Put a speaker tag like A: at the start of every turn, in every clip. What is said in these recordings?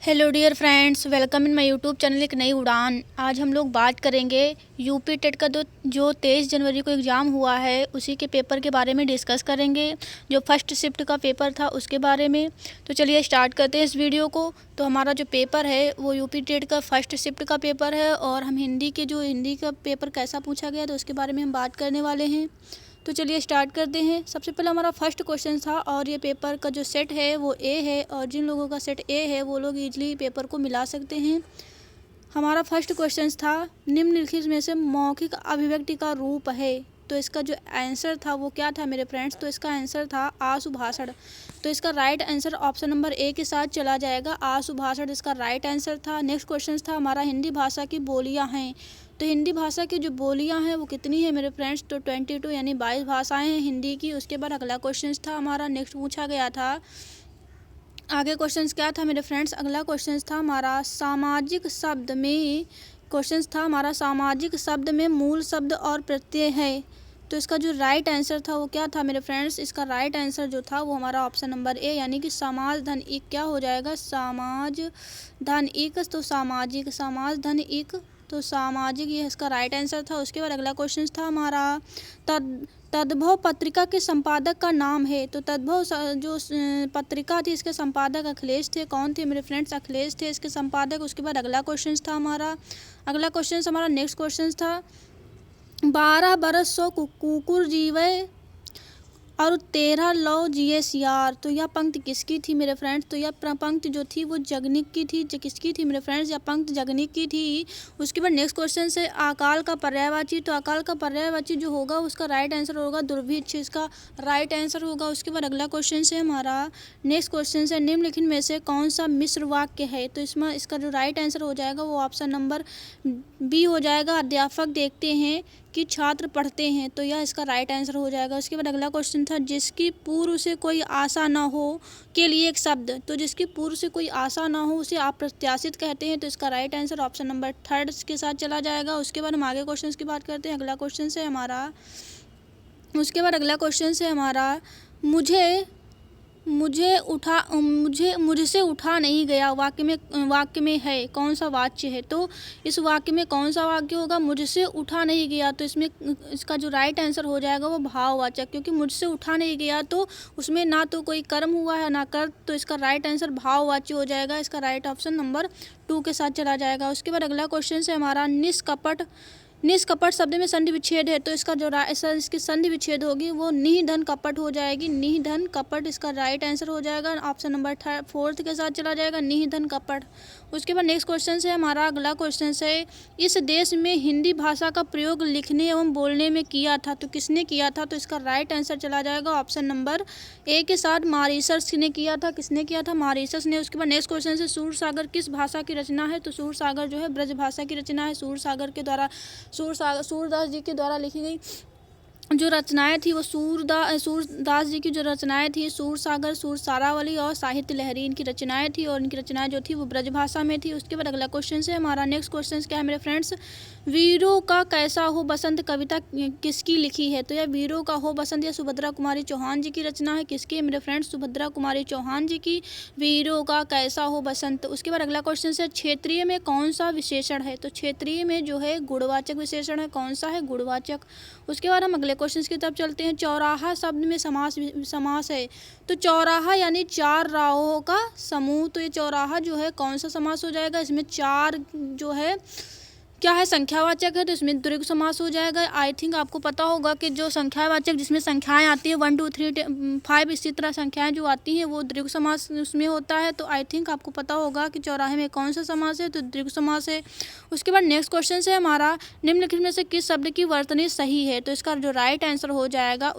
A: Hello dear friends, welcome in my YouTube channel एक नई उड़ान। आज हम लोग बात करेंगे यूपी टेट का जो 23 जनवरी को एग्ज़ाम हुआ है उसी के पेपर के बारे में डिस्कस करेंगे। जो फर्स्ट शिफ्ट का पेपर था उसके बारे में। तो चलिए स्टार्ट करते हैं इस वीडियो को। तो हमारा जो पेपर है वो यूपी टेट का फर्स्ट शिफ्ट का पेपर है और हम हिंदी का पेपर कैसा पूछा गया तो उसके बारे में हम बात करने वाले हैं। तो चलिए स्टार्ट करते हैं। सबसे पहले हमारा फर्स्ट क्वेश्चन था और ये पेपर का जो सेट है वो ए है और जिन लोगों का सेट ए है वो लोग इजली पेपर को मिला सकते हैं। हमारा फर्स्ट क्वेश्चन था निम्नलिखित में से मौखिक अभिव्यक्ति का रूप है। तो इसका जो आंसर था वो क्या था मेरे फ्रेंड्स, तो इसका आंसर था आशुभाषण। तो इसका right answer option number A के साथ चला जाएगा। आशुभाषण इसका राइट आंसर था। नेक्स्ट क्वेश्चन था हमारा हिंदी भाषा की बोलियां हैं। तो हिंदी भाषा की जो बोलियां हैं वो कितनी है मेरे फ्रेंड्स, तो 22 यानी 22 भाषाएं हैं हिंदी की। उसके बाद अगला क्वेश्चन था हमारा, नेक्स्ट पूछा गया था आगे क्वेश्चन क्या था मेरे फ्रेंड्स, अगला क्वेश्चन था हमारा सामाजिक शब्द में मूल शब्द और प्रत्यय है। तो इसका जो राइट आंसर था वो क्या था मेरे फ्रेंड्स, इसका राइट आंसर जो था वो हमारा ऑप्शन नंबर ए यानी कि समाज धन इक क्या हो जाएगा, समाज धन इक। तो सामाजिक, समाज धन इक, तो सामाजिक ये इसका राइट आंसर था। उसके बाद अगला क्वेश्चन था हमारा तद्भव पत्रिका के संपादक का नाम है। तो तद्भव जो पत्रिका थी इसके संपादक अखिलेश थे। कौन थे मेरे फ्रेंड्स, अखिलेश थे इसके संपादक। उसके बाद अगला क्वेश्चन था हमारा, नेक्स्ट क्वेश्चन था 12 बरस सो कुकुर जीवे और 13 लौ जिए सियार। तो यह पंक्ति किसकी थी मेरे फ्रेंड्स, तो यह पंक्ति जो थी वो जगनिक की थी। किसकी थी मेरे फ्रेंड्स, यह पंक्ति जगनिक की थी। उसके बाद नेक्स्ट क्वेश्चन से अकाल का पर्यायवाची। तो अकाल का पर्यायवाची जो होगा उसका राइट आंसर होगा दुर्भिक्ष, इसका राइट आंसर होगा। उसके बाद अगला क्वेश्चन से हमारा नेक्स्ट क्वेश्चन से निम्नलिखित में से कौन सा मिश्र वाक्य है। तो इसमें इसका जो राइट आंसर हो जाएगा वो ऑप्शन नंबर बी हो जाएगा। अध्यापक देखते हैं कि छात्र पढ़ते हैं, तो यह इसका राइट आंसर हो जाएगा। उसके बाद अगला क्वेश्चन था जिसकी पूर्व से कोई आशा ना हो के लिए एक शब्द। तो जिसकी पूर्व से कोई आशा ना हो उसे अप्रत्याशित कहते हैं। तो इसका right answer option number third के साथ चला जाएगा। उसके बाद हम आगे क्वेश्चन की बात करते हैं। अगला क्वेश्चन से हमारा मुझसे उठा नहीं गया वाक्य में है कौन सा वाच्य है। तो इस वाक्य में कौन सा वाक्य होगा, मुझसे उठा नहीं गया। तो इसमें इसका जो राइट आंसर हो जाएगा वो भाववाचक, क्योंकि मुझसे उठा नहीं गया तो उसमें ना तो कोई कर्म हुआ है ना कर। तो इसका राइट आंसर भाववाच्य हो जाएगा। इसका राइट ऑप्शन नंबर 2 के साथ चला जाएगा। उसके बाद अगला क्वेश्चन से हमारा निष्कपट शब्द में संधि विच्छेद है। तो इसका जो इसकी संधि विच्छेद होगी वो निधन कपट हो जाएगी। निधन कपट इसका राइट आंसर हो जाएगा। ऑप्शन नंबर 4 के साथ चला जाएगा, निधन कपट। उसके बाद नेक्स्ट क्वेश्चन से हमारा अगला क्वेश्चन से इस देश में हिंदी भाषा का प्रयोग लिखने एवं बोलने में किया था। तो किसने किया था, तो इसका राइट आंसर चला जाएगा ऑप्शन नंबर ए के साथ, मॉरीशस ने किया था। किसने किया था, मॉरीशस ने। उसके बाद नेक्स्ट क्वेश्चन से सूरसागर किस भाषा की रचना है। तो सूरसागर जो है ब्रज भाषा की रचना है। सूरदास जी के द्वारा लिखी गई जो रचनाएं थी वो सूरदास जी की जो रचनाएं थी सूरसागर, सूरसारावली और साहित्य लहरी इनकी रचनाएं थी और इनकी रचनाएं जो थी वो ब्रजभाषा में थी। उसके बाद अगला क्वेश्चन से हमारा नेक्स्ट क्वेश्चन क्या है मेरे फ्रेंड्स, वीरों का कैसा हो बसंत कविता किसकी लिखी है। तो यह वीरों का हो बसंत या सुभद्रा कुमारी चौहान जी की रचना है। किसकी है मेरे फ्रेंड्स, सुभद्रा कुमारी चौहान जी की वीरों का कैसा हो बसंत। उसके बाद अगला क्वेश्चन से क्षेत्रीय में कौन सा विशेषण है। तो क्षेत्रीय में जो है गुणवाचक विशेषण है। कौन सा है, गुणवाचक। उसके बाद हम अगले क्वेश्चन की तरफ चलते हैं। चौराहा शब्द में समास है। तो चौराहा यानी 4 राहों का समूह। तो ये चौराहा जो है कौन सा समास हो जाएगा, इसमें 4 जो है क्या है, संख्यावाचक है, तो इसमें द्विगु समास हो जाएगा। आई थिंक आपको पता होगा कि जो संख्यावाचक जिसमें संख्याएं आती है 1 2 3 5 इसी तरह संख्याएं जो आती हैं वो द्विगु समास उसमें होता है। तो आई थिंक आपको पता होगा कि चौराहे में कौन सा समास है, तो द्विगु समास है। उसके बाद नेक्स्ट क्वेश्चन से हमारा निम्नलिखित में से किस शब्द की वर्तनी सही है। तो इसका जो राइट आंसर हो जाएगा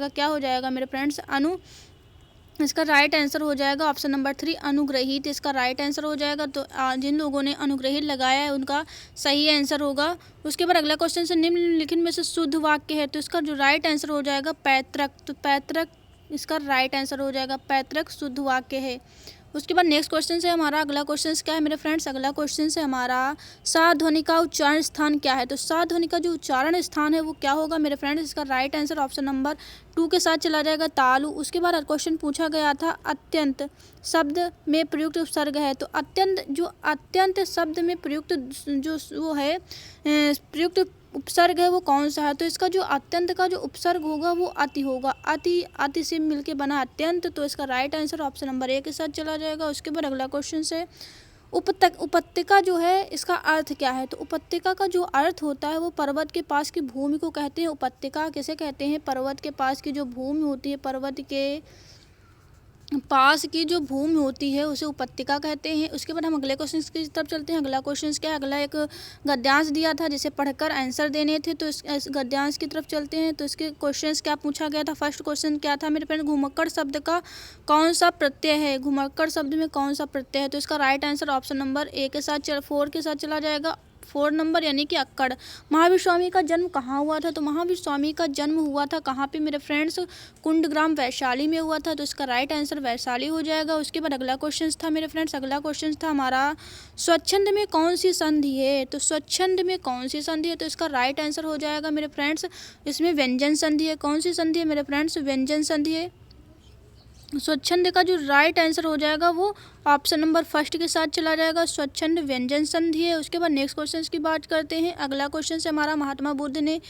A: क्या हो जाएगा मेरे फ्रेंड्स, इसका राइट आंसर हो जाएगा ऑप्शन नंबर 3 अनुग्रहित। इसका राइट आंसर हो जाएगा। तो जिन लोगों ने अनुग्रहित लगाया है उनका सही आंसर होगा। उसके बाद अगला क्वेश्चन से निम्नलिखित में से शुद्ध वाक्य है। तो इसका जो राइट आंसर हो जाएगा पैतृक। तो पैतृक इसका राइट आंसर हो जाएगा, पैतृक शुद्ध वाक्य है। उसके बाद नेक्स्ट क्वेश्चन है हमारा, अगला क्वेश्चन क्या है मेरे फ्रेंड्स, अगला क्वेश्चन है हमारा सा ध्वनि का उच्चारण स्थान क्या है। तो सा ध्वनि का जो उच्चारण स्थान है वो क्या होगा मेरे फ्रेंड्स, इसका राइट आंसर ऑप्शन नंबर 2 के साथ चला जाएगा, तालु। उसके बाद क्वेश्चन पूछा गया था अत्यंत शब्द में प्रयुक्त उपसर्ग है। तो अत्यंत शब्द में प्रयुक्त जो वो है प्रयुक्त उपसर्ग है वो कौन सा है। तो इसका जो अत्यंत का जो उपसर्ग होगा वो अति होगा, अति से मिलके बना अत्यंत। तो इसका राइट आंसर ऑप्शन नंबर 1 के साथ चला जाएगा। उसके बाद अगला क्वेश्चन है उपत्यका जो है इसका अर्थ क्या है। तो उपत्यका का जो अर्थ होता है वो पर्वत के पास की भूमि को कहते हैं। उपत्यका किसे कहते हैं, पर्वत के पास की जो भूमि होती है, पर्वत के पास की जो भूमि होती है उसे उपत्यका कहते हैं। उसके बाद हम अगले क्वेश्चन की तरफ चलते हैं। अगला क्वेश्चन क्या है, अगला एक गद्यांश दिया था जिसे पढ़कर आंसर देने थे। तो इस गद्यांश की तरफ चलते हैं। तो इसके क्वेश्चन क्या पूछा गया था, फर्स्ट क्वेश्चन क्या था मेरे फ्रेंड, घुमक्कड़ शब्द का कौन सा प्रत्यय है, घुमक्कड़ शब्द में कौन सा प्रत्यय है। तो इसका राइट आंसर ऑप्शन नंबर 4 के साथ चला जाएगा, 4 नंबर यानी कि अक्कड़। महावीर स्वामी का जन्म कहाँ हुआ था। तो महावीर स्वामी का जन्म हुआ था कहाँ पे मेरे फ्रेंड्स, कुंडग्राम वैशाली में हुआ था। तो इसका राइट आंसर वैशाली हो जाएगा। उसके बाद अगला क्वेश्चन था मेरे फ्रेंड्स, अगला क्वेश्चन था हमारा स्वच्छंद में कौन सी संधि है। तो स्वच्छंद में कौन सी संधि है। तो इसका राइट आंसर हो जाएगा मेरे फ्रेंड्स, इसमें व्यंजन संधि है। कौन सी संधि है मेरे फ्रेंड्स, व्यंजन संधि है। स्वच्छंद का जो राइट आंसर हो जाएगा वो ऑप्शन नंबर 1 के साथ चला जाएगा, स्वच्छंद व्यंजन संधि है। उसके बाद नेक्स्ट क्वेश्चन की बात करते हैं। अगला क्वेश्चन से हमारा, महात्मा बुद्ध ने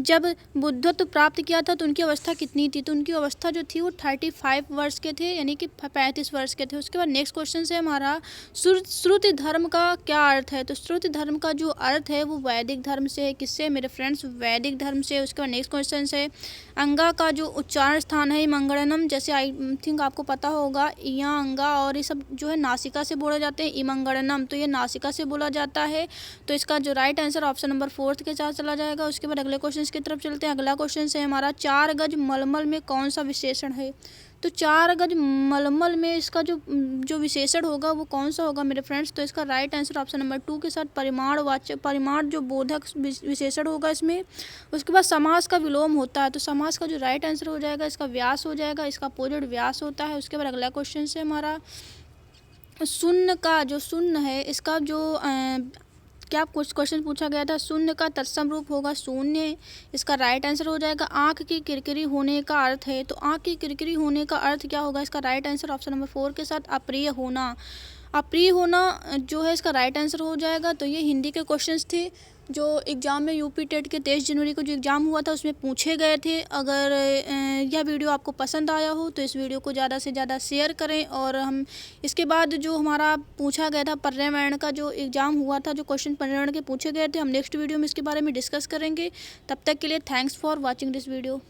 A: जब बुद्धत्व प्राप्त किया था तो उनकी अवस्था कितनी थी। तो उनकी अवस्था जो थी वो 35 वर्ष के थे, यानी कि 35 वर्ष के थे। उसके बाद नेक्स्ट क्वेश्चन से हमारा श्रुति धर्म का क्या अर्थ है। तो श्रुति धर्म का जो अर्थ है वो वैदिक धर्म से है। किससे मेरे फ्रेंड्स, वैदिक धर्म से। उसके बाद नेक्स्ट क्वेश्चन है अंगा का जो उच्चारण स्थान है मंगड़नम, जैसे आई थिंक आपको पता होगा या अंगा और ये सब जो है नासिका से बोला जाते हैं, इमंगड़नम, तो ये नासिका से बोला जाता है। तो इसका जो राइट आंसर ऑप्शन नंबर 4 के साथ चला जाएगा। उसके बाद अगले क्वेश्चन की तरफ चलते हैं। अगला क्वेश्चन है हमारा 4 गज मलमल में कौन सा विशेषण है। तो 4 गज मलमल में इसका जो विशेषण होगा वो कौन सा होगा मेरे फ्रेंड्स। तो इसका राइट आंसर ऑप्शन नंबर 2 के साथ परिमाण जो बोधक विशेषण होगा इसमें। उसके बाद समास का विलोम होता है। तो समास का जो राइट आंसर हो जाएगा इसका व्यास हो जाएगा, इसका अपोजिट व्यास होता है। उसके बाद अगला क्वेश्चन है हमारा शून्य का जो शून्य है इसका जो क्या कुछ क्वेश्चन पूछा गया था, शून्य का तत्सम रूप होगा शून्य, इसका राइट आंसर हो जाएगा। आँख की किरकिरी होने का अर्थ है। तो आँख की किरकिरी होने का अर्थ क्या होगा, इसका राइट आंसर ऑप्शन नंबर 4 के साथ अप्रिय होना। अप्रिय होना जो है इसका राइट आंसर हो जाएगा। तो ये हिंदी के क्वेश्चंस थे जो एग्ज़ाम में यूपी टेट के 23 जनवरी को जो एग्ज़ाम हुआ था उसमें पूछे गए थे। अगर यह वीडियो आपको पसंद आया हो तो इस वीडियो को ज़्यादा से ज़्यादा शेयर करें। और हम इसके बाद जो हमारा पूछा गया था पर्यावरण का जो एग्ज़ाम हुआ था, जो क्वेश्चन पर्यावरण के पूछे गए थे, हम नेक्स्ट वीडियो में इसके बारे में डिस्कस करेंगे। तब तक के लिए thanks for watching this video.